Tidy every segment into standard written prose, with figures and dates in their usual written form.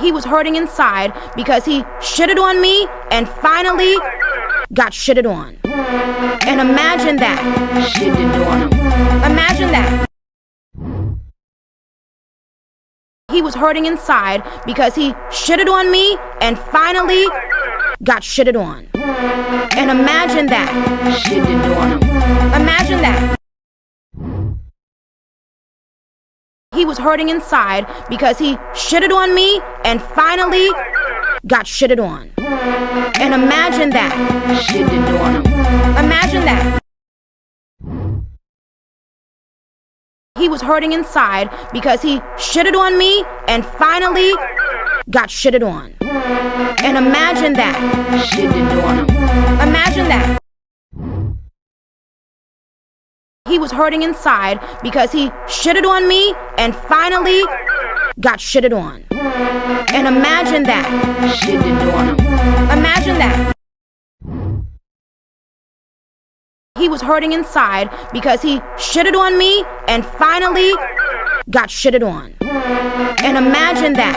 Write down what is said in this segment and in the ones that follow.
He was hurting inside because he shitted on me and finally got shitted on. And imagine that. Shitted on him. Imagine that. He was hurting inside because he shitted on me and finally got shitted on. And imagine that. Shitted on him. Imagine that. He was hurting inside because he shitted on me and finally got shitted on. And imagine that. Shitted on him. Imagine that. He was hurting inside because he shitted on me and finally got shitted on. And imagine that. Shitted on him. Imagine that. He was hurting inside because he shitted on me and finally got shitted on. And imagine that. Shitted on him. Imagine that. He was hurting inside because he shitted on me and finally got shitted on. And imagine that.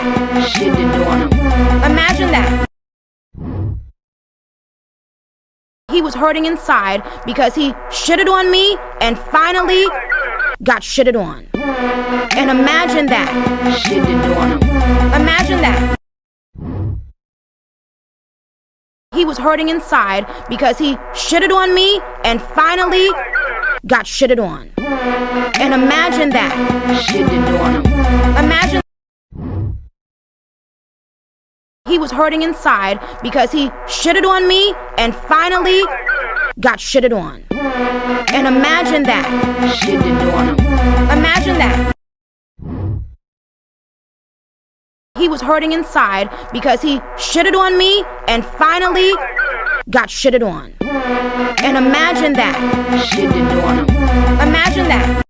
Shitted on him. Imagine that. He was hurting inside because he shitted on me and finally got shitted on. And imagine that. Shitted on him. Imagine that. He was hurting inside because he shitted on me and finally got shitted on. And imagine that. Shitted on him. Imagine. He was hurting inside because he shitted on me and finally got shitted on. And imagine that. Shitted on him. Imagine that. He was hurting inside because he shitted on me and finally got shitted on. And imagine that. Shitted on him. Imagine that.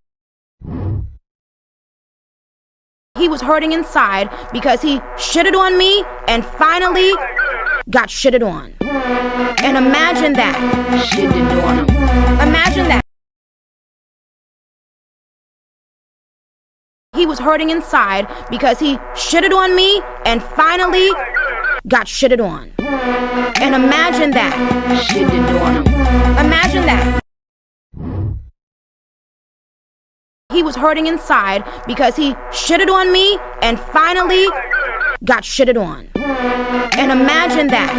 He was hurting inside because he shitted on me and finally got shitted on. And imagine that. Shitted on him. Imagine that. He was hurting inside because he shitted on me and finally got shitted on. And imagine that. Shitted on him. Imagine that. He was hurting inside because he shitted on me and finally got shitted on. And imagine that.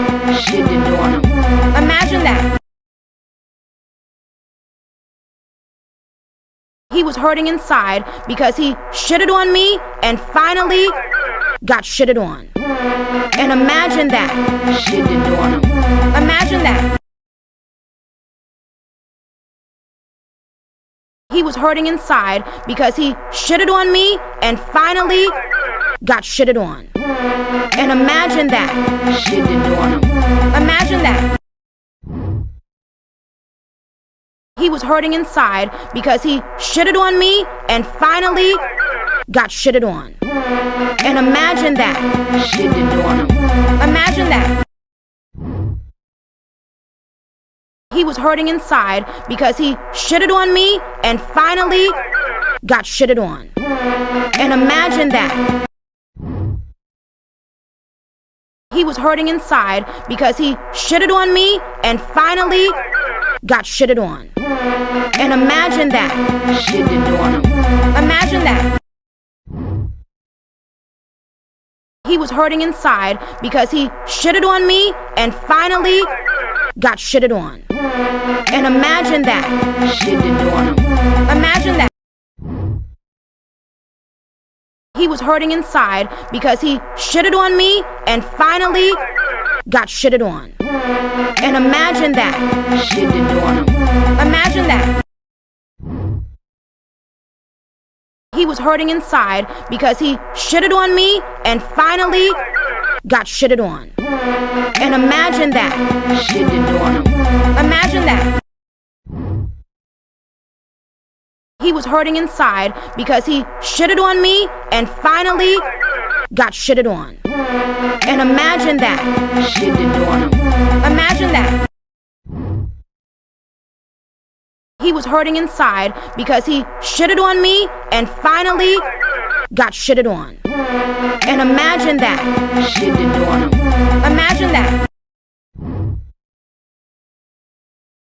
Shitted on him. Imagine that. He was hurting inside because he shitted on me and finally got shitted on. And imagine that. Shitted on him. Imagine that. He was hurting inside because he shitted on me and finally got shitted on. And imagine that. Shitted on him. Imagine that. He was hurting inside because he shitted on me and finally got shitted on. And imagine that. Shitted on him. Imagine that. He was hurting inside because he shitted on me and finally got shitted on. And imagine that. He was hurting inside because he shitted on me and finally got shitted on. And imagine that. Shitted on him. Imagine that. He was hurting inside because he shitted on me and finally got shitted on. And imagine that. Shitted on him. Imagine that. He was hurting inside because he shitted on me and finally got shitted on. And imagine that. Shitted on him. Imagine that. He was hurting inside because he shitted on me and finally got shitted on. And imagine that. Shitted on him. Imagine that. He was hurting inside because he shitted on me and finally got shitted on. And imagine that. Shitted on him. Imagine that. He was hurting inside because he shitted on me and finally got shitted on. And And imagine that. Shitted on him. Imagine that.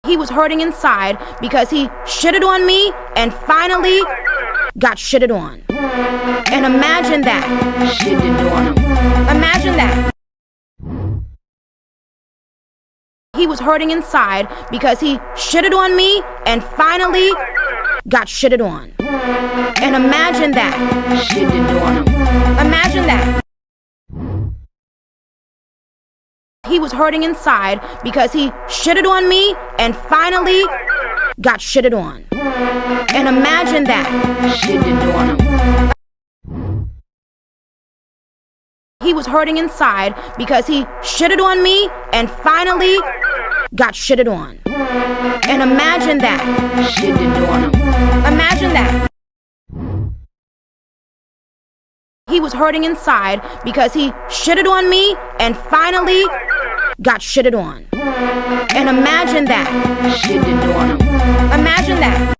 He was hurting inside because he shitted on me and finally got shitted on. And imagine that. Shitted on him. Imagine that. He was hurting inside because he shitted on me and finally got shitted on. And imagine that. Shitted on him. Imagine that. He was hurting inside because he shitted on me and finally got shitted on. And imagine that. Shitted on him. He was hurting inside because he shitted on me and finally got shitted on. And imagine that. Shitted on him. Imagine that. He was hurting inside because he shitted on me and finally got shitted on. And imagine that. Shitted on him. Imagine that.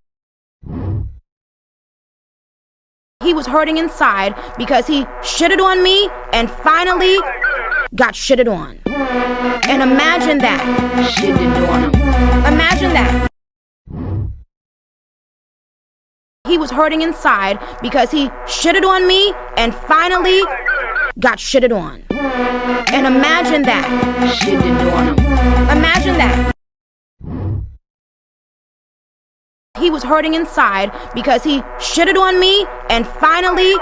He was hurting inside because he shitted on me and finally got shitted on. And imagine that. Shitted on him. Imagine that. He was hurting inside because he shitted on me and finally got shitted on. And imagine that. Shitted on him. Imagine that. He was hurting inside because he shitted on me and finally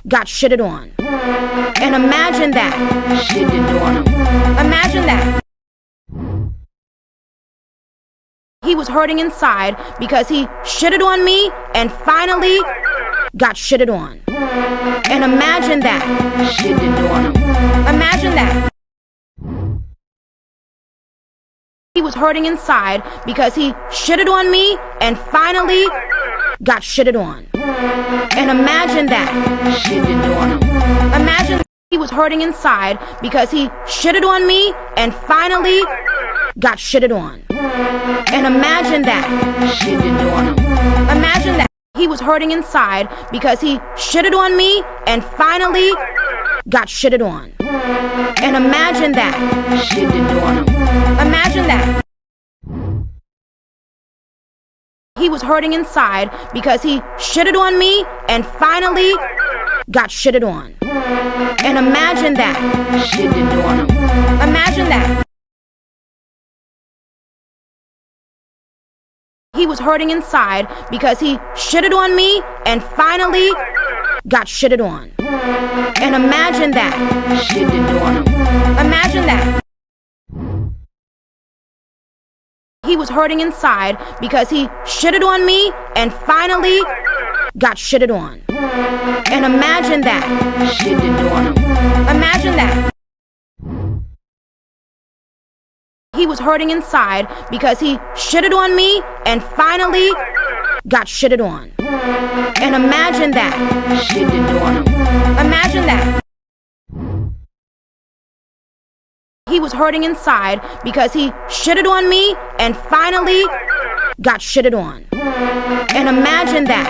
got shitted on. And imagine that. Shitted on him. Imagine that. He was hurting inside because he shitted on me and finally got shitted on. And imagine that. Shitted on him. Imagine that. He was hurting inside because he shitted on me and finally got shitted on. And imagine that. Shitted on him. Imagine he was hurting inside because he shitted on me and finally got shitted on. And imagine that. Shitted on him. Imagine that. He was hurting inside because he shitted on me and finally got shitted on. And imagine that. Shitted on him. Imagine that. He was hurting inside because he shitted on me and finally got shitted on. And imagine that. Shitted on him. Imagine that. He was hurting inside because he shitted on me and finally got shitted on. And imagine that. Shitted on him. Imagine that. He was hurting inside because he shitted on me and finally got shitted on. And imagine that. Shitted on him. Imagine that. He was hurting inside because he shitted on me and finally got shitted on. And imagine that. Shitted on him. Imagine that. He was hurting inside because he shitted on me and finally got shitted on. And imagine that.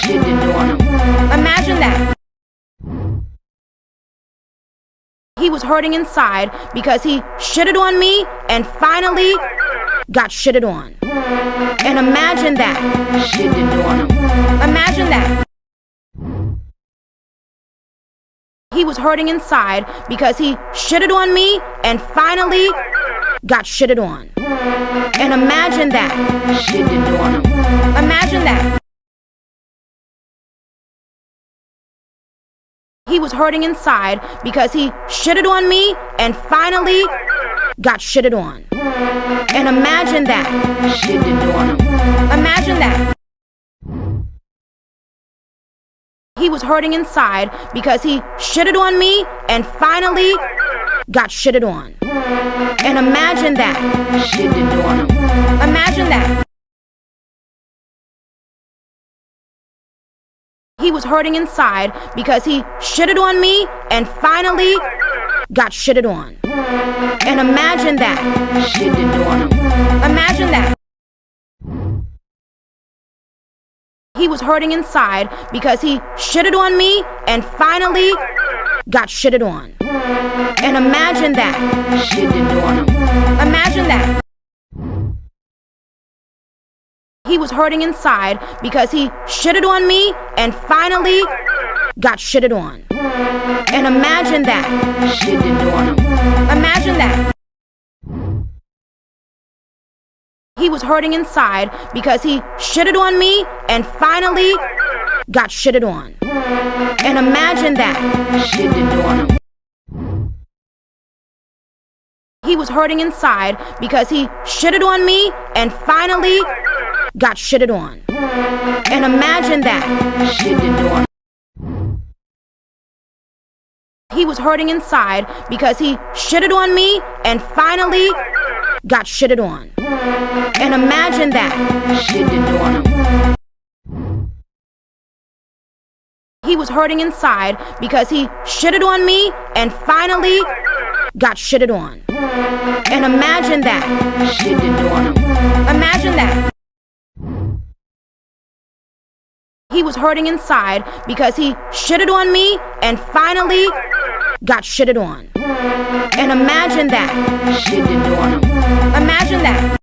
Shitted on him. Imagine that. He was hurting inside because he shitted on me and finally got shitted on. And imagine that. Shitted on him. Imagine that. He was hurting inside because he shitted on me and finally got shitted on. And imagine that. Shitted on him. Imagine that. He was hurting inside because he shitted on me and finally got shitted on. And imagine that. Shitted on him. Imagine that. He was hurting inside because he shitted on me and finally got shitted on. And imagine that. Shitted on him. Imagine that. He was hurting inside because he shitted on me and finally got shitted on. And imagine that. Shitted on him. Imagine that. He was hurting inside because he shitted on me and finally got shitted on. And imagine that. Shitted on him. Imagine that. He was hurting inside because he shitted on me and finally got shitted on. And imagine that. Shitted on him. Imagine that. He was hurting inside because he shitted on me and finally got shitted on. And imagine that. Shitted on him. He was hurting inside because he shitted on me and finally got shitted on. And imagine that. Shitted on. He was hurting inside because he shitted on me and finally got shitted on. And imagine that. Shitted on him. He was hurting inside because he shitted on me and finally got shitted on. And imagine that. Shitted on him. Imagine that. He was hurting inside because he shitted on me and finally got shitted on. And imagine that. Shitted on him. Imagine that.